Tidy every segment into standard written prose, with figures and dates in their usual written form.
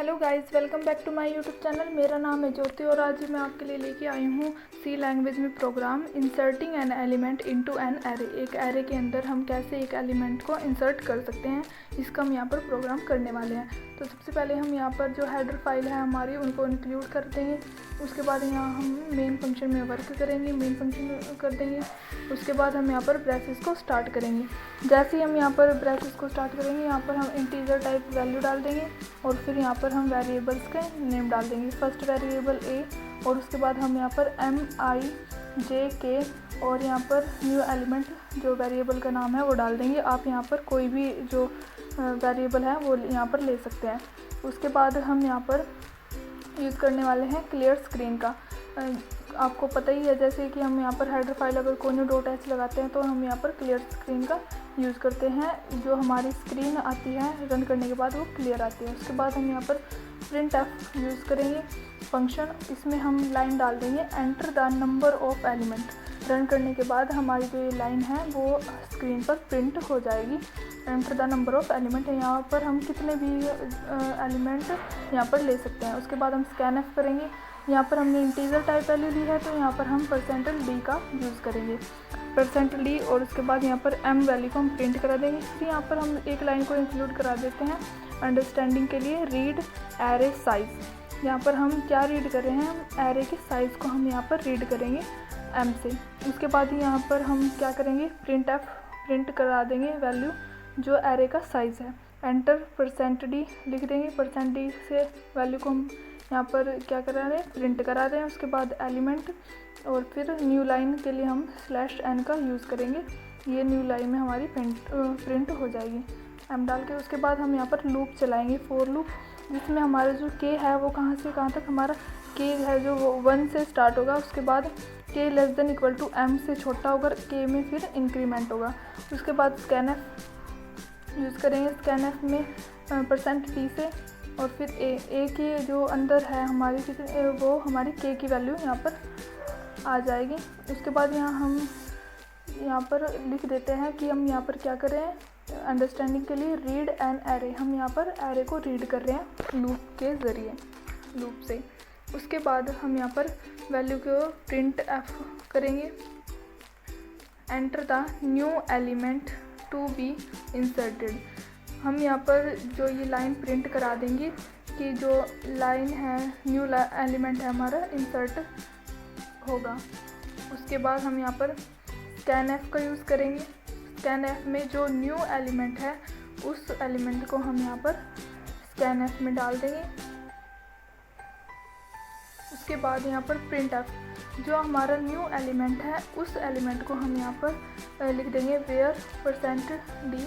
Hello guys, welcome back to my YouTube channel. मेरा नाम है ज्योति और आज मैं आपके लिए लेके आई हूँ सी लैंग्वेज में program inserting an element into an array. एक एरे के अंदर हम कैसे एक एलिमेंट को इंसर्ट कर सकते हैं, इसका हम यहाँ पर प्रोग्राम करने वाले हैं। तो सबसे पहले हम यहाँ पर जो हेडर फाइल है हमारी उनको इंक्लूड कर देंगे। उसके बाद यहाँ हम मेन फंक्शन में वर्क करेंगे, मेन फंक्शन कर देंगे। उसके बाद हम यहाँ पर ब्रेसेस को स्टार्ट करेंगे। जैसे ही हम यहाँ पर ब्रेसेस को स्टार्ट करेंगे, यहाँ पर हम इंटीजर टाइप वैल्यू डाल देंगे और फिर यहाँ पर हम वेरिएबल्स के नेम डाल देंगे। फर्स्ट वेरिएबल ए और उसके बाद हम यहाँ पर MIJK और यहाँ पर न्यू एलिमेंट जो वेरिएबल का नाम है वो डाल देंगे। आप यहाँ पर कोई भी जो वेरिएबल है वो यहाँ पर ले सकते हैं। उसके बाद हम यहाँ पर यूज़ करने वाले हैं क्लियर स्क्रीन का। आपको पता ही है जैसे कि हम यहाँ पर हेडर फाइल अगर conio.h लगाते हैं तो हम यहाँ पर क्लियर स्क्रीन का यूज़ करते हैं। जो हमारी स्क्रीन आती है रन करने के बाद वो क्लियर आती है। उसके बाद हम यहाँ पर printf यूज़ करेंगे फंक्शन। इसमें हम लाइन डाल देंगे enter the number of element. Run करने के बाद हमारी जो ये लाइन है वो स्क्रीन पर प्रिंट हो जाएगी। Enter the number of element है, यहाँ पर हम कितने भी एलिमेंट यहाँ पर ले सकते हैं। उसके बाद हम स्कैनf करेंगे। यहाँ पर हमने इंटीजर टाइप वैल्यू ली है तो यहाँ पर हम %d का यूज़ करेंगे, %d। और उसके बाद यहाँ पर m वैल्यू को हम प्रिंट करा देंगे। फिर यहाँ पर हम एक लाइन को इंक्लूड करा देते हैं अंडरस्टैंडिंग के लिए, रीड एरे साइज़। यहाँ पर हम क्या रीड कर रहे हैं, हम एरे के साइज़ को हम यहाँ पर रीड करेंगे m से। उसके बाद यहाँ पर हम क्या करेंगे, प्रिंट करा देंगे वैल्यू जो एरे का साइज़ है। एंटर %d लिख देंगे। %d से वैल्यू को हम यहाँ पर क्या करा रहे हैं, प्रिंट करा रहे हैं। उसके बाद एलिमेंट और फिर न्यू लाइन के लिए हम /n का यूज़ करेंगे। ये न्यू लाइन में हमारी प्रिंट हो जाएगी m डाल के। उसके बाद हम यहाँ पर लूप चलाएंगे, फॉर लूप, जिसमें हमारा जो k है वो कहाँ से कहाँ तक, हमारा k है जो वो 1 से स्टार्ट होगा। उसके बाद k <= m से छोटा होगा, k में फिर इंक्रीमेंट होगा। उसके बाद स्कैनf यूज़ करेंगे। स्कैनf में %t से और फिर a के जो अंदर है हमारी वो हमारी k की वैल्यू यहाँ पर आ जाएगी। उसके बाद हम यहाँ पर लिख देते हैं कि हम यहाँ पर क्या कर रहे हैं, अंडरस्टैंडिंग के लिए रीड एन एरे। हम यहाँ पर एरे को रीड कर रहे हैं लूप के ज़रिए, लूप से। उसके बाद हम यहाँ पर वैल्यू को printf करेंगे, enter the new element to be inserted. हम यहाँ पर जो ये लाइन प्रिंट करा देंगे कि जो लाइन है न्यू एलिमेंट है हमारा इंसर्ट होगा। उसके बाद हम यहाँ पर स्कैनf का यूज़ करेंगे। स्कैनf में जो न्यू एलिमेंट है उस एलिमेंट को हम यहाँ पर स्कैनf में डाल देंगे। उसके बाद यहाँ पर printf, जो हमारा न्यू एलिमेंट है उस एलिमेंट को हम यहाँ पर लिख देंगे where %d।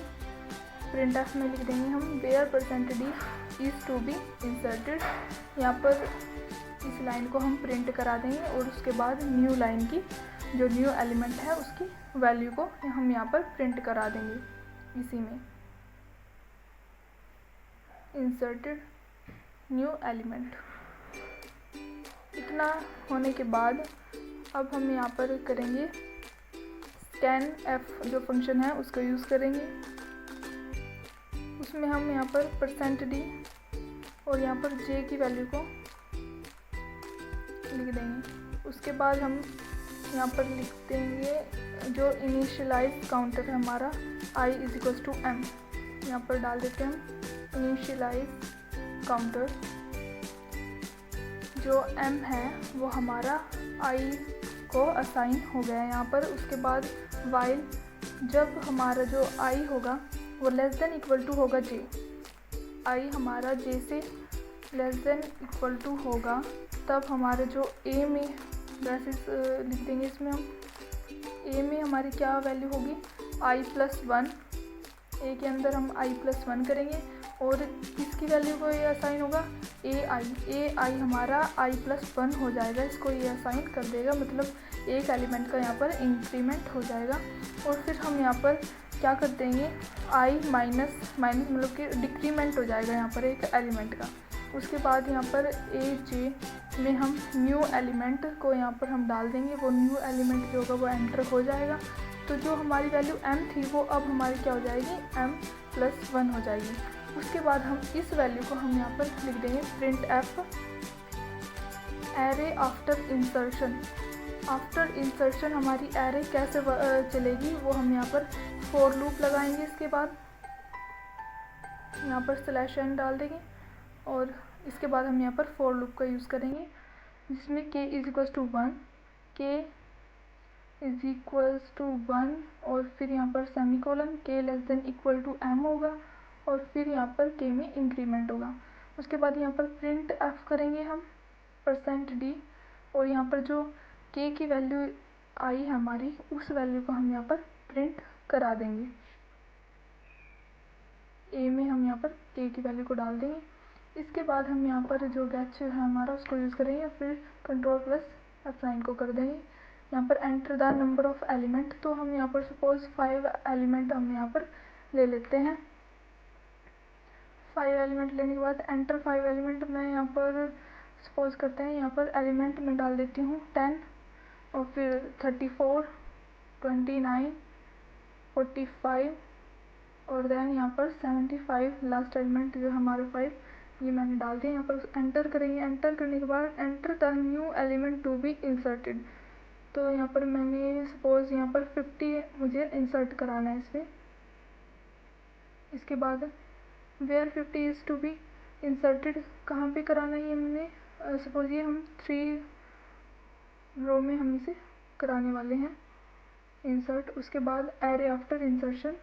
printf में लिख देंगे हम where %d is to be inserted। यहाँ पर इस लाइन को हम प्रिंट करा देंगे और उसके बाद न्यू लाइन की जो न्यू एलिमेंट है उसकी वैल्यू को हम यहाँ पर प्रिंट करा देंगे इसी में, इंसर्टेड न्यू एलिमेंट। इतना होने के बाद अब हम यहाँ पर करेंगे scanf जो फंक्शन है उसका यूज़ करेंगे। उसमें हम यहाँ पर %d और यहाँ पर j की वैल्यू को लिख देंगे। उसके बाद हम यहाँ पर लिख देंगे जो इनिशियलाइज काउंटर है हमारा i m। यहाँ पर डाल देते हैं हम इनिशियलाइज काउंटर, जो m है वो हमारा i को असाइन हो गया है यहाँ पर। उसके बाद वाइल जब हमारा जो i होगा वो <= होगा j, i हमारा j से <= होगा, तब हमारे जो a में ब्रेसेस लिख देंगे। इसमें हम a में हमारी क्या वैल्यू होगी, i+1। a के अंदर हम i+1 करेंगे और किसकी वैल्यू को ये असाइन होगा, ai हमारा i+1 हो जाएगा। इसको ये असाइन कर देगा, मतलब एक एलिमेंट का यहाँ पर इंक्रीमेंट हो जाएगा। और फिर हम यहाँ पर क्या कर देंगे, i माइनस मतलब कि डिक्रीमेंट हो जाएगा यहाँ पर एक एलिमेंट का। उसके बाद यहाँ पर aj में हम न्यू एलिमेंट को यहाँ पर हम डाल देंगे। वो न्यू एलिमेंट जो होगा वो एंटर हो जाएगा। तो जो हमारी वैल्यू m थी वो अब हमारी क्या हो जाएगी, m+1 हो जाएगी। उसके बाद हम इस वैल्यू को हम यहाँ पर लिख देंगे print F array after insertion. After insertion हमारी एरे कैसे चलेगी वो हम यहाँ पर फॉर लूप लगाएंगे। इसके बाद यहाँ पर स्लैश एन डाल देंगे और इसके बाद हम यहाँ पर फॉर लूप का यूज़ करेंगे, जिसमें k is equals to 1, k is equals to 1 और फिर यहाँ पर semicolon k less than equal to m होगा और फिर यहाँ पर k में इंक्रीमेंट होगा। उसके बाद यहाँ पर प्रिंट f करेंगे हम %d और यहाँ पर जो k की वैल्यू आई है हमारी, उस वैल्यू को हम यहाँ पर प्रिंट करा देंगे। a में हम यहाँ पर k की वैल्यू को डाल देंगे। इसके बाद हम यहाँ पर जो गेट है हमारा उसको यूज़ करेंगे, फिर कंट्रोल प्लस F9 को कर देंगे। यहाँ पर enter the number of element, तो हम यहाँ पर सपोज 5 एलिमेंट हम यहाँ पर ले लेते हैं। 5 एलिमेंट लेने के बाद एंटर 5 एलिमेंट मैं यहाँ पर सपोज करते हैं, यहाँ पर एलिमेंट में डाल देती हूँ 10 और फिर 34, 29, 45 और देन यहाँ पर 75 लास्ट एलिमेंट जो हमारे 5 ये मैंने डाल दिया। यहाँ पर एंटर करेंगे। एंटर करने के बाद enter the new element to be inserted, तो यहाँ पर मैंने सपोज यहाँ पर 50 मुझे इंसर्ट कराना है इसमें। इसके बाद where 50 is to be inserted कहाँ पे कराना है ये हमने सपोज ये हम 3 रो में हम इसे कराने वाले हैं इंसर्ट। उसके बाद एरे आफ्टर इंसर्शन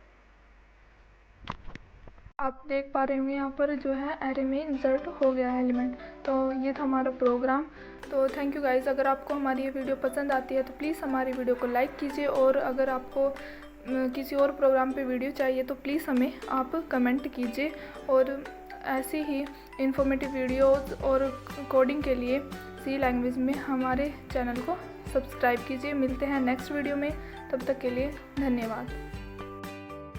आप देख पा रहे होंगे यहाँ पर जो है एरे में इंसर्ट हो गया है एलिमेंट। तो ये था हमारा प्रोग्राम। तो थैंक यू गाइस। अगर आपको हमारी ये वीडियो पसंद आती है तो प्लीज़ हमारी वीडियो को लाइक कीजिए और अगर आपको किसी और प्रोग्राम पे वीडियो चाहिए तो प्लीज़ हमें आप कमेंट कीजिए और ऐसी ही इंफॉर्मेटिव वीडियोज़ और कोडिंग के लिए सी लैंग्वेज में हमारे चैनल को सब्सक्राइब कीजिए। मिलते हैं नेक्स्ट वीडियो में, तब तक के लिए धन्यवाद।